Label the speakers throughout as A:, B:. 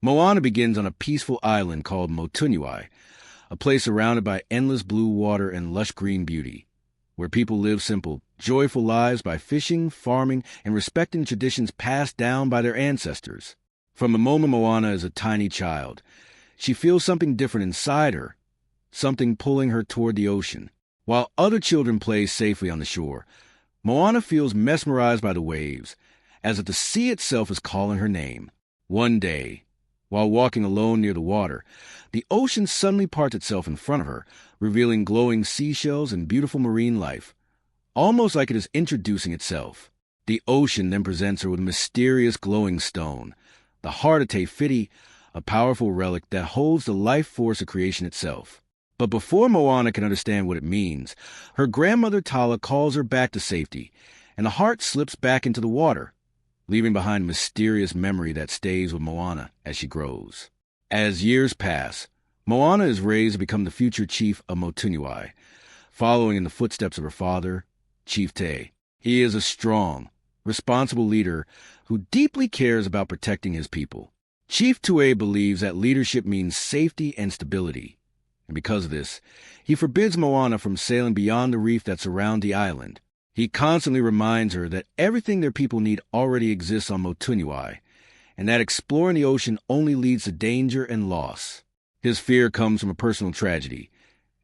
A: Moana begins on a peaceful island called Motunui, a place surrounded by endless blue water and lush green beauty, where people live simple, joyful lives by fishing, farming, and respecting traditions passed down by their ancestors. From the moment Moana is a tiny child, she feels something different inside her, something pulling her toward the ocean. While other children play safely on the shore, Moana feels mesmerized by the waves, as if the sea itself is calling her name. One day, while walking alone near the water, the ocean suddenly parts itself in front of her, revealing glowing seashells and beautiful marine life, almost like it is introducing itself. The ocean then presents her with a mysterious glowing stone, the heart of Te Whiti, a powerful relic that holds the life force of creation itself. But before Moana can understand what it means, her grandmother Tala calls her back to safety, and the heart slips back into the water, leaving behind a mysterious memory that stays with Moana as she grows. As years pass, Moana is raised to become the future chief of Motunui, following in the footsteps of her father, Chief Te. He is a strong, responsible leader who deeply cares about protecting his people. Chief Tue believes that leadership means safety and stability, and because of this, he forbids Moana from sailing beyond the reef that surrounds the island. He constantly reminds her that everything their people need already exists on Motunui, and that exploring the ocean only leads to danger and loss. His fear comes from a personal tragedy,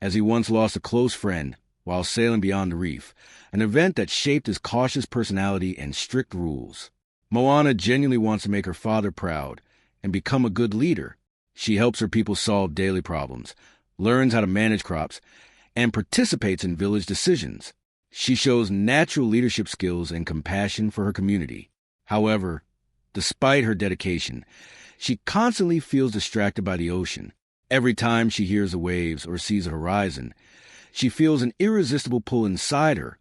A: as he once lost a close friend while sailing beyond the reef, an event that shaped his cautious personality and strict rules. Moana genuinely wants to make her father proud and become a good leader. She helps her people solve daily problems, learns how to manage crops, and participates in village decisions. She shows natural leadership skills and compassion for her community. However, despite her dedication, she constantly feels distracted by the ocean. Every time she hears the waves or sees a horizon, she feels an irresistible pull inside her,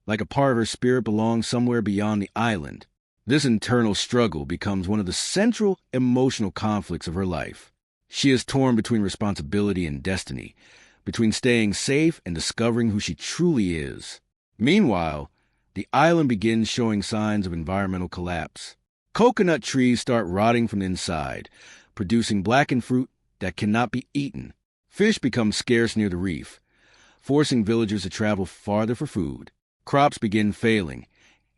A: like a part of her spirit belongs somewhere beyond the island. This internal struggle becomes one of the central emotional conflicts of her life. She is torn between responsibility and destiny, between staying safe and discovering who she truly is. Meanwhile, the island begins showing signs of environmental collapse. Coconut trees start rotting from the inside, producing blackened fruit that cannot be eaten. Fish become scarce near the reef, forcing villagers to travel farther for food. Crops begin failing,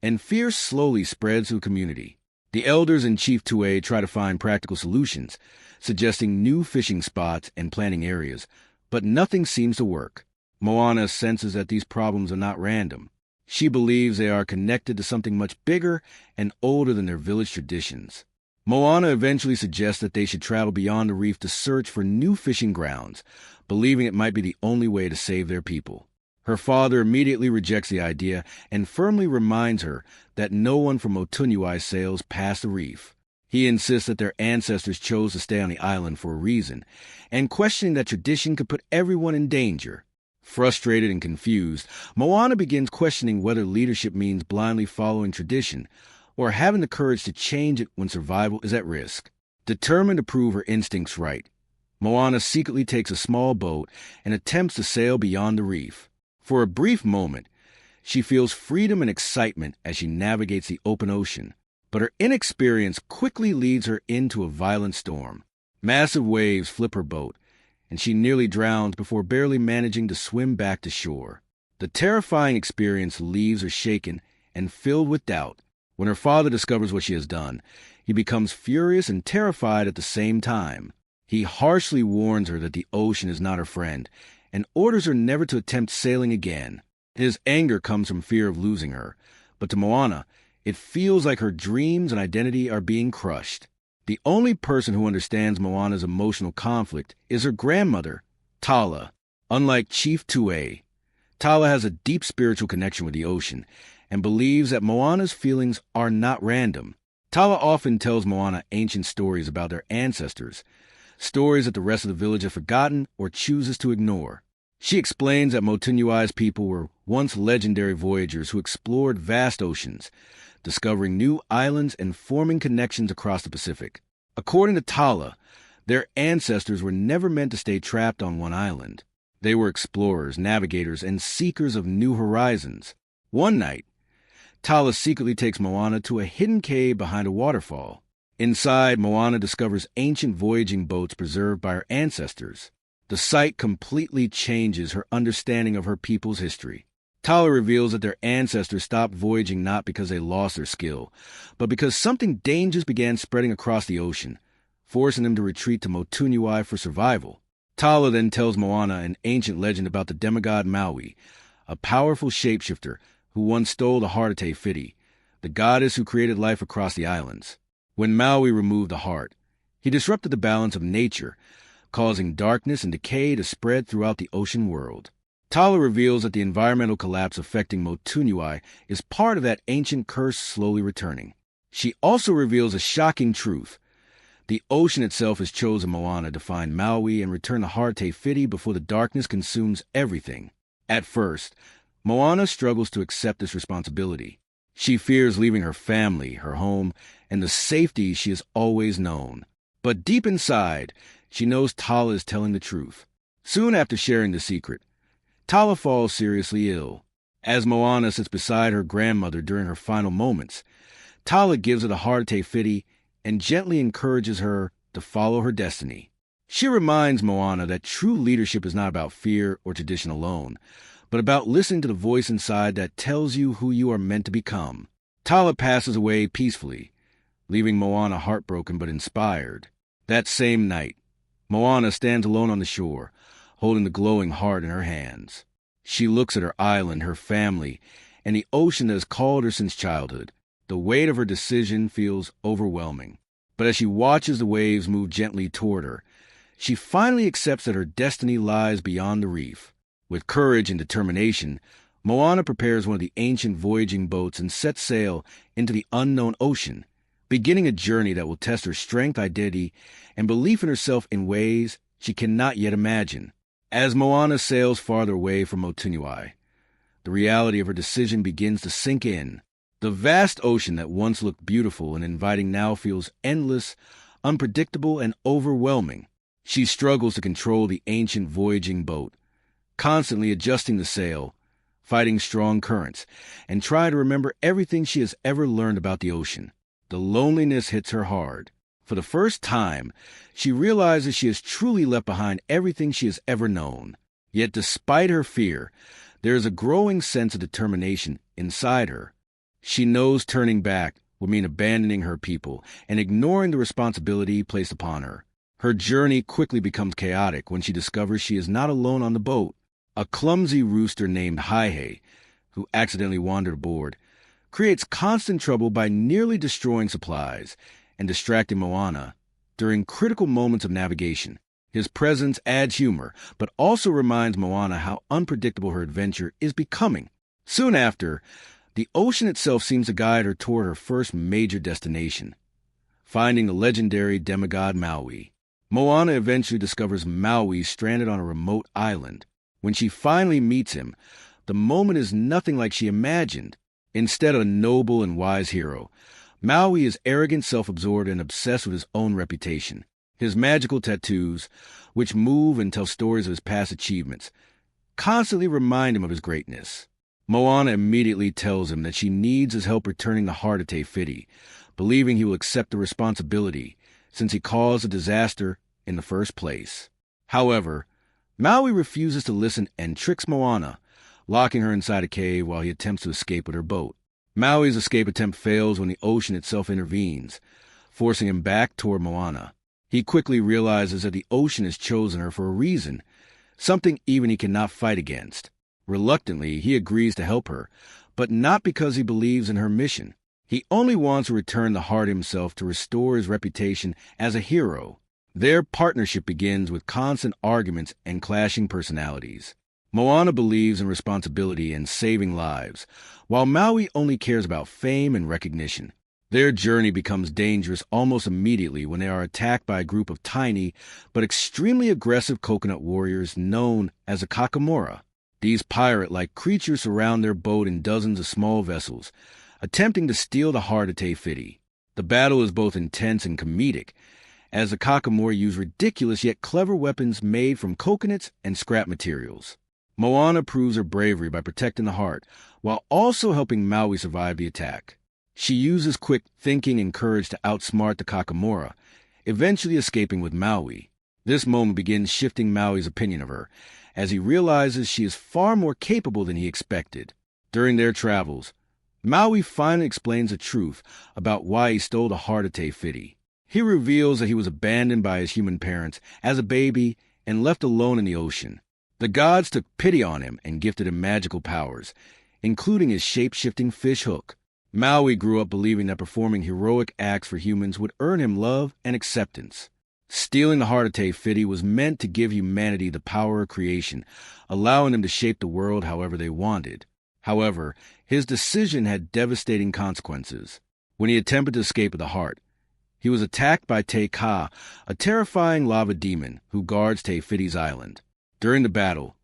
A: and fear slowly spreads through the community. The elders and Chief Tue try to find practical solutions, suggesting new fishing spots and planting areas, but nothing seems to work. Moana senses that these problems are not random. She believes they are connected to something much bigger and older than their village traditions. Moana eventually suggests that they should travel beyond the reef to search for new fishing grounds, believing it might be the only way to save their people. Her father immediately rejects the idea and firmly reminds her that no one from Motunui sails past the reef. He insists that their ancestors chose to stay on the island for a reason, and questioning that tradition could put everyone in danger. Frustrated and confused, Moana begins questioning whether leadership means blindly following tradition or having the courage to change it when survival is at risk. Determined to prove her instincts right, Moana secretly takes a small boat and attempts to sail beyond the reef. For a brief moment, she feels freedom and excitement as she navigates the open ocean, but her inexperience quickly leads her into a violent storm. Massive waves flip her boat, and she nearly drowns before barely managing to swim back to shore. The terrifying experience leaves her shaken and filled with doubt. When her father discovers what she has done, he becomes furious and terrified at the same time. He harshly warns her that the ocean is not her friend, and orders her never to attempt sailing again. His anger comes from fear of losing her, but to Moana, it feels like her dreams and identity are being crushed. The only person who understands Moana's emotional conflict is her grandmother, Tala. Unlike Chief Tue, Tala has a deep spiritual connection with the ocean and believes that Moana's feelings are not random. Tala often tells Moana ancient stories about their ancestors, stories that the rest of the village have forgotten or chooses to ignore. She explains that Motunui's people were once legendary voyagers who explored vast oceans, discovering new islands and forming connections across the Pacific. According to Tala, their ancestors were never meant to stay trapped on one island. They were explorers, navigators, and seekers of new horizons. One night, Tala secretly takes Moana to a hidden cave behind a waterfall. Inside, Moana discovers ancient voyaging boats preserved by her ancestors. The sight completely changes her understanding of her people's history. Tala reveals that their ancestors stopped voyaging not because they lost their skill, but because something dangerous began spreading across the ocean, forcing them to retreat to Motunui for survival. Tala then tells Moana an ancient legend about the demigod Maui, a powerful shapeshifter who once stole the heart of Te Fiti, the goddess who created life across the islands. When Maui removed the heart, he disrupted the balance of nature, causing darkness and decay to spread throughout the ocean world. Tala reveals that the environmental collapse affecting Motunui is part of that ancient curse slowly returning. She also reveals a shocking truth. The ocean itself has chosen Moana to find Maui and return the heart Te Fiti before the darkness consumes everything. At first, Moana struggles to accept this responsibility. She fears leaving her family, her home, and the safety she has always known. But deep inside, she knows Tala is telling the truth. Soon after sharing the secret, Tala falls seriously ill. As Moana sits beside her grandmother during her final moments, Tala gives her the heart of Te Fiti and gently encourages her to follow her destiny. She reminds Moana that true leadership is not about fear or tradition alone, but about listening to the voice inside that tells you who you are meant to become. Tala passes away peacefully, leaving Moana heartbroken but inspired. That same night, Moana stands alone on the shore, holding the glowing heart in her hands. She looks at her island, her family, and the ocean that has called her since childhood. The weight of her decision feels overwhelming. But as she watches the waves move gently toward her, she finally accepts that her destiny lies beyond the reef. With courage and determination, Moana prepares one of the ancient voyaging boats and sets sail into the unknown ocean, beginning a journey that will test her strength, identity, and belief in herself in ways she cannot yet imagine. As Moana sails farther away from Motunui, the reality of her decision begins to sink in. The vast ocean that once looked beautiful and inviting now feels endless, unpredictable, and overwhelming. She struggles to control the ancient voyaging boat, constantly adjusting the sail, fighting strong currents, and trying to remember everything she has ever learned about the ocean. The loneliness hits her hard. For the first time, she realizes she has truly left behind everything she has ever known. Yet despite her fear, there is a growing sense of determination inside her. She knows turning back would mean abandoning her people and ignoring the responsibility placed upon her. Her journey quickly becomes chaotic when she discovers she is not alone on the boat. A clumsy rooster named Haihei, who accidentally wandered aboard, creates constant trouble by nearly destroying supplies and distracting Moana during critical moments of navigation. His presence adds humor, but also reminds Moana how unpredictable her adventure is becoming. Soon after, the ocean itself seems to guide her toward her first major destination, finding the legendary demigod Maui. Moana eventually discovers Maui stranded on a remote island. When she finally meets him, the moment is nothing like she imagined. Instead of a noble and wise hero, Maui is arrogant, self-absorbed, and obsessed with his own reputation. His magical tattoos, which move and tell stories of his past achievements, constantly remind him of his greatness. Moana immediately tells him that she needs his help returning the heart of Te Fiti, believing he will accept the responsibility since he caused the disaster in the first place. However, Maui refuses to listen and tricks Moana, locking her inside a cave while he attempts to escape with her boat. Maui's escape attempt fails when the ocean itself intervenes, forcing him back toward Moana. He quickly realizes that the ocean has chosen her for a reason, something even he cannot fight against. Reluctantly, he agrees to help her, but not because he believes in her mission. He only wants to return the heart himself to restore his reputation as a hero. Their partnership begins with constant arguments and clashing personalities. Moana believes in responsibility and saving lives, while Maui only cares about fame and recognition. Their journey becomes dangerous almost immediately when they are attacked by a group of tiny but extremely aggressive coconut warriors known as the Kakamora. These pirate-like creatures surround their boat in dozens of small vessels, attempting to steal the heart of Te Fiti. The battle is both intense and comedic, as the Kakamora use ridiculous yet clever weapons made from coconuts and scrap materials. Moana proves her bravery by protecting the heart, while also helping Maui survive the attack. She uses quick thinking and courage to outsmart the Kakamora, eventually escaping with Maui. This moment begins shifting Maui's opinion of her, as he realizes she is far more capable than he expected. During their travels, Maui finally explains the truth about why he stole the heart of Te Fiti. He reveals that he was abandoned by his human parents as a baby and left alone in the ocean. The gods took pity on him and gifted him magical powers, including his shape-shifting fish hook. Maui grew up believing that performing heroic acts for humans would earn him love and acceptance. Stealing the heart of Te Fiti was meant to give humanity the power of creation, allowing them to shape the world however they wanted. However, his decision had devastating consequences. When he attempted to escape with the heart, he was attacked by Te Ka, a terrifying lava demon who guards Te Fiti's island. During the battle,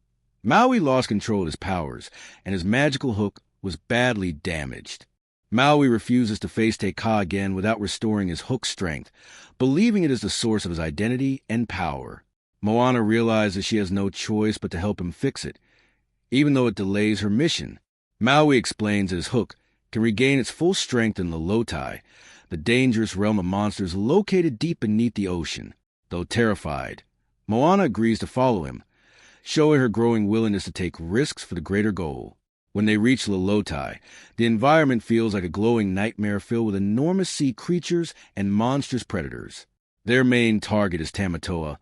A: Maui lost control of his powers, and his magical hook was badly damaged. Maui refuses to face Te Ka again without restoring his hook strength, believing it is the source of his identity and power. Moana realizes she has no choice but to help him fix it, even though it delays her mission. Maui explains that his hook can regain its full strength in Lolotai, the dangerous realm of monsters located deep beneath the ocean. Though terrified, Moana agrees to follow him, showing her growing willingness to take risks for the greater goal. When they reach Lolotai, the environment feels like a glowing nightmare filled with enormous sea creatures and monstrous predators. Their main target is Tamatoa,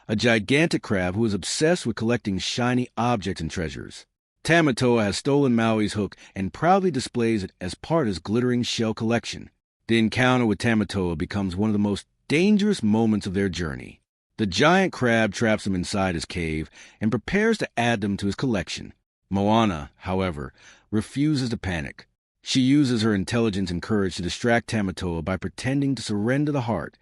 A: a gigantic crab who is obsessed with collecting shiny objects and treasures. Tamatoa has stolen Maui's hook and proudly displays it as part of his glittering shell collection. The encounter with Tamatoa becomes one of the most dangerous moments of their journey. The giant crab traps him inside his cave and prepares to add them to his collection. Moana, however, refuses to panic. She uses her intelligence and courage to distract Tamatoa by pretending to surrender the heart,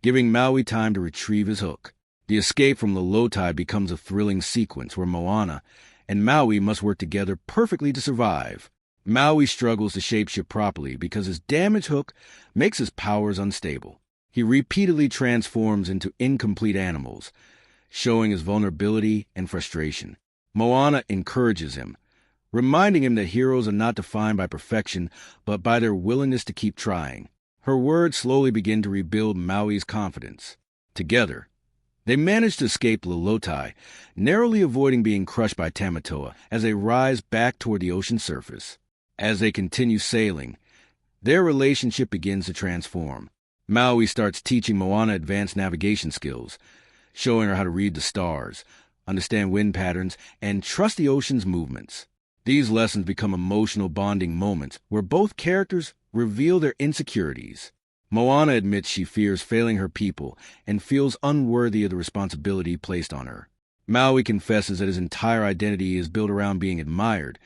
A: giving Maui time to retrieve his hook. The escape from Lolotai becomes a thrilling sequence where Moana and Maui must work together perfectly to survive. Maui struggles to shapeshift properly because his damaged hook makes his powers unstable. He repeatedly transforms into incomplete animals, showing his vulnerability and frustration. Moana encourages him, reminding him that heroes are not defined by perfection, but by their willingness to keep trying. Her words slowly begin to rebuild Maui's confidence. Together, they manage to escape Lolotai, narrowly avoiding being crushed by Tamatoa as they rise back toward the ocean surface. As they continue sailing, their relationship begins to transform. Maui starts teaching Moana advanced navigation skills, showing her how to read the stars, understand wind patterns, and trust the ocean's movements. These lessons become emotional bonding moments where both characters reveal their insecurities. Moana admits she fears failing her people and feels unworthy of the responsibility placed on her. Maui confesses that his entire identity is built around being admired,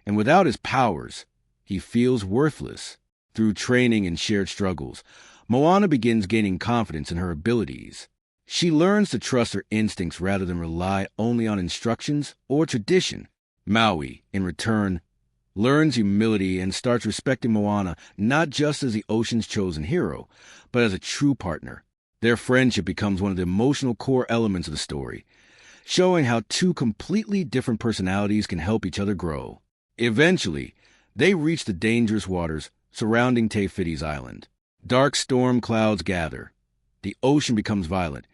A: and without his powers, he feels worthless. Through training and shared struggles, Moana begins gaining confidence in her abilities. She learns to trust her instincts rather than rely only on instructions or tradition. Maui, in return, learns humility and starts respecting Moana not just as the ocean's chosen hero, but as a true partner. Their friendship becomes one of the emotional core elements of the story, showing how two completely different personalities can help each other grow. Eventually, they reach the dangerous waters surrounding Te Fiti's island. Dark storm clouds gather. The ocean becomes violent,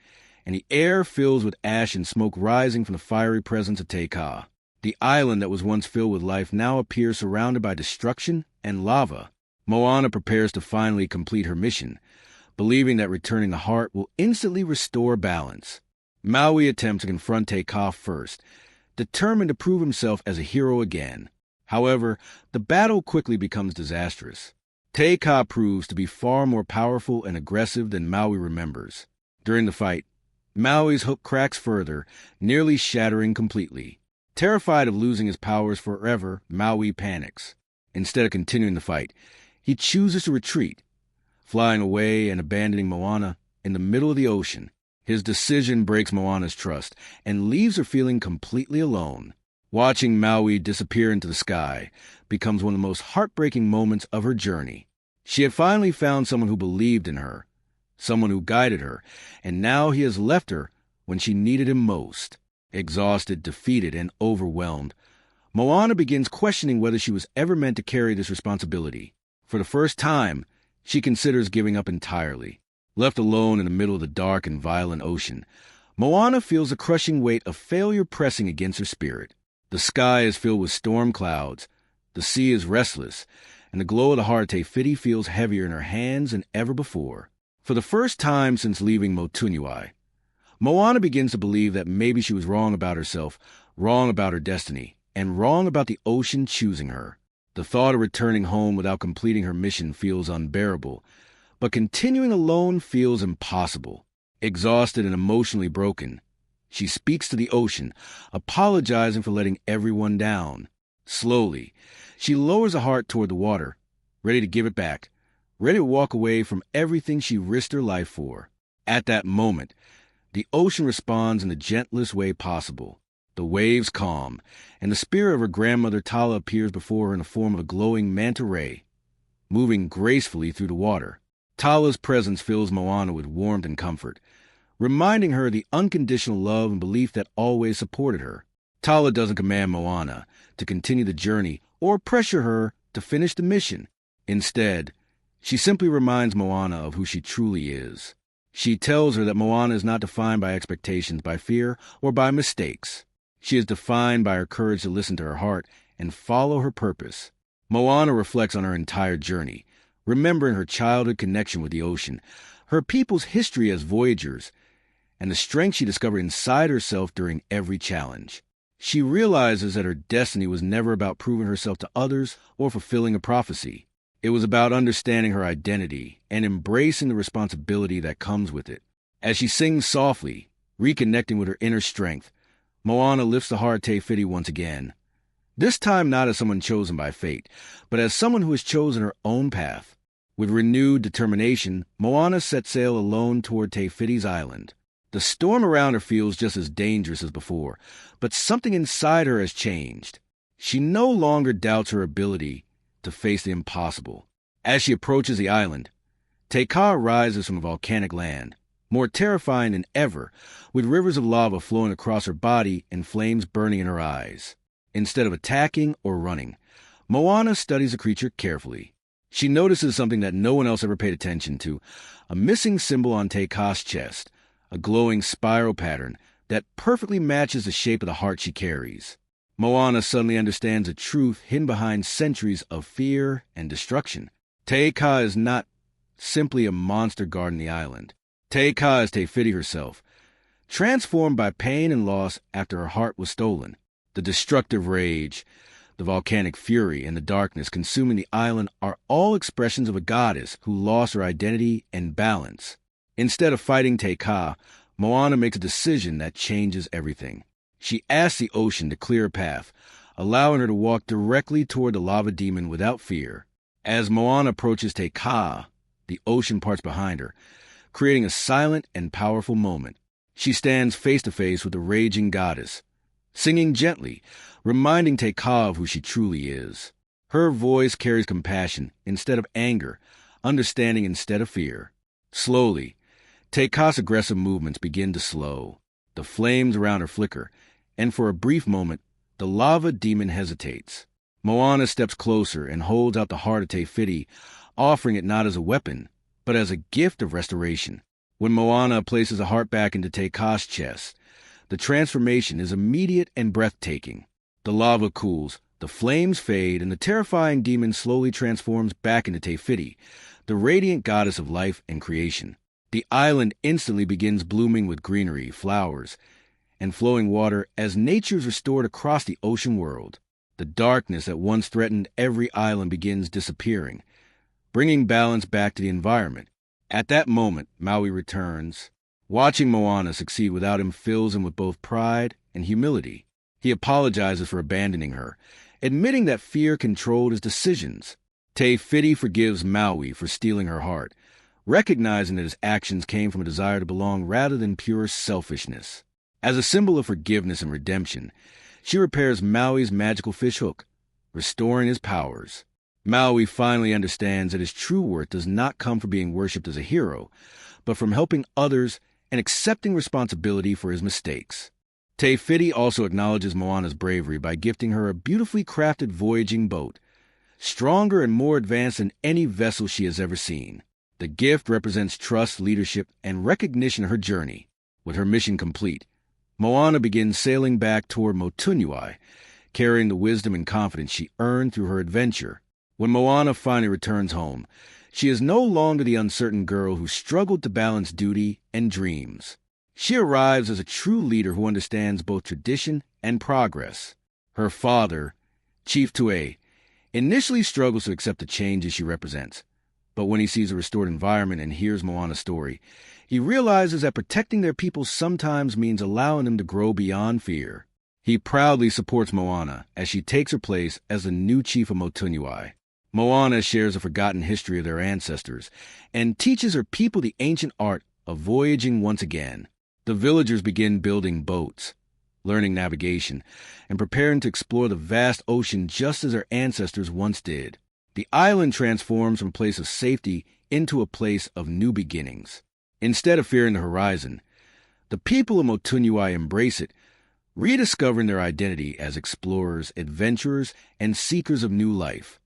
A: and the air fills with ash and smoke rising from the fiery presence of Te Ka. The island that was once filled with life now appears surrounded by destruction and lava. Moana prepares to finally complete her mission, believing that returning the heart will instantly restore balance. Maui attempts to confront Te Ka first, determined to prove himself as a hero again. However, the battle quickly becomes disastrous. Te Ka proves to be far more powerful and aggressive than Maui remembers. During the fight, Maui's hook cracks further, nearly shattering completely. Terrified of losing his powers forever, Maui panics. Instead of continuing the fight, he chooses to retreat, flying away and abandoning Moana in the middle of the ocean. His decision breaks Moana's trust and leaves her feeling completely alone. Watching Maui disappear into the sky becomes one of the most heartbreaking moments of her journey. She had finally found someone who believed in her, someone who guided her, and now he has left her when she needed him most. Exhausted, defeated, and overwhelmed, Moana begins questioning whether she was ever meant to carry this responsibility. For the first time, she considers giving up entirely. Left alone in the middle of the dark and violent ocean, Moana feels the crushing weight of failure pressing against her spirit. The sky is filled with storm clouds, the sea is restless, and the glow of the heart Te Whiti feels heavier in her hands than ever before. For the first time since leaving Motunui, Moana begins to believe that maybe she was wrong about herself, wrong about her destiny, and wrong about the ocean choosing her. The thought of returning home without completing her mission feels unbearable, but continuing alone feels impossible. Exhausted and emotionally broken, she speaks to the ocean, apologizing for letting everyone down. Slowly, she lowers the heart toward the water, ready to give it back, ready to walk away from everything she risked her life for. At that moment, the ocean responds in the gentlest way possible. The waves calm, and the spirit of her grandmother Tala appears before her in the form of a glowing manta ray, moving gracefully through the water. Tala's presence fills Moana with warmth and comfort, reminding her of the unconditional love and belief that always supported her. Tala doesn't command Moana to continue the journey or pressure her to finish the mission. Instead, she simply reminds Moana of who she truly is. She tells her that Moana is not defined by expectations, by fear, or by mistakes. She is defined by her courage to listen to her heart and follow her purpose. Moana reflects on her entire journey, remembering her childhood connection with the ocean, her people's history as voyagers, and the strength she discovered inside herself during every challenge. She realizes that her destiny was never about proving herself to others or fulfilling a prophecy. It was about understanding her identity and embracing the responsibility that comes with it. As she sings softly, reconnecting with her inner strength, Moana lifts the heart Te Whiti once again. This time not as someone chosen by fate, but as someone who has chosen her own path. With renewed determination, Moana sets sail alone toward Te Whiti's island. The storm around her feels just as dangerous as before, but something inside her has changed. She no longer doubts her ability to face the impossible. As she approaches the island, Te Kā rises from the volcanic land, more terrifying than ever, with rivers of lava flowing across her body and flames burning in her eyes. Instead of attacking or running, Moana studies the creature carefully. She notices something that no one else ever paid attention to, a missing symbol on Te Kā's chest, a glowing spiral pattern that perfectly matches the shape of the heart she carries. Moana suddenly understands the truth hidden behind centuries of fear and destruction. Te Kā is not simply a monster guarding the island. Te Kā is Te Whiti herself, transformed by pain and loss after her heart was stolen. The destructive rage, the volcanic fury, and the darkness consuming the island are all expressions of a goddess who lost her identity and balance. Instead of fighting Te Kā, Moana makes a decision that changes everything. She asks the ocean to clear a path, allowing her to walk directly toward the lava demon without fear. As Moana approaches Te Kā, the ocean parts behind her, creating a silent and powerful moment. She stands face to face with the raging goddess, singing gently, reminding Te Kā of who she truly is. Her voice carries compassion instead of anger, understanding instead of fear. Slowly, Te Kā's aggressive movements begin to slow. The flames around her flicker, and for a brief moment, the lava demon hesitates. Moana steps closer and holds out the heart of Te Whiti, offering it not as a weapon, but as a gift of restoration. When Moana places the heart back into Te Kā's chest, the transformation is immediate and breathtaking. The lava cools, the flames fade, and the terrifying demon slowly transforms back into Te Whiti, the radiant goddess of life and creation. The island instantly begins blooming with greenery, flowers, and flowing water as nature is restored across the ocean world. The darkness that once threatened every island begins disappearing, bringing balance back to the environment. At that moment, Maui returns. Watching Moana succeed without him fills him with both pride and humility. He apologizes for abandoning her, admitting that fear controlled his decisions. Te Whiti forgives Maui for stealing her heart, recognizing that his actions came from a desire to belong rather than pure selfishness. As a symbol of forgiveness and redemption, she repairs Maui's magical fishhook, restoring his powers. Maui finally understands that his true worth does not come from being worshipped as a hero, but from helping others and accepting responsibility for his mistakes. Te Whiti also acknowledges Moana's bravery by gifting her a beautifully crafted voyaging boat, stronger and more advanced than any vessel she has ever seen. The gift represents trust, leadership, and recognition of her journey. With her mission complete, Moana begins sailing back toward Motunui, carrying the wisdom and confidence she earned through her adventure. When Moana finally returns home, she is no longer the uncertain girl who struggled to balance duty and dreams. She arrives as a true leader who understands both tradition and progress. Her father, Chief Tue, initially struggles to accept the changes she represents. But when he sees a restored environment and hears Moana's story, he realizes that protecting their people sometimes means allowing them to grow beyond fear. He proudly supports Moana as she takes her place as the new chief of Motunui. Moana shares a forgotten history of their ancestors and teaches her people the ancient art of voyaging once again. The villagers begin building boats, learning navigation, and preparing to explore the vast ocean just as their ancestors once did. The island transforms from a place of safety into a place of new beginnings. Instead of fearing the horizon, the people of Motunui embrace it, rediscovering their identity as explorers, adventurers, and seekers of new life.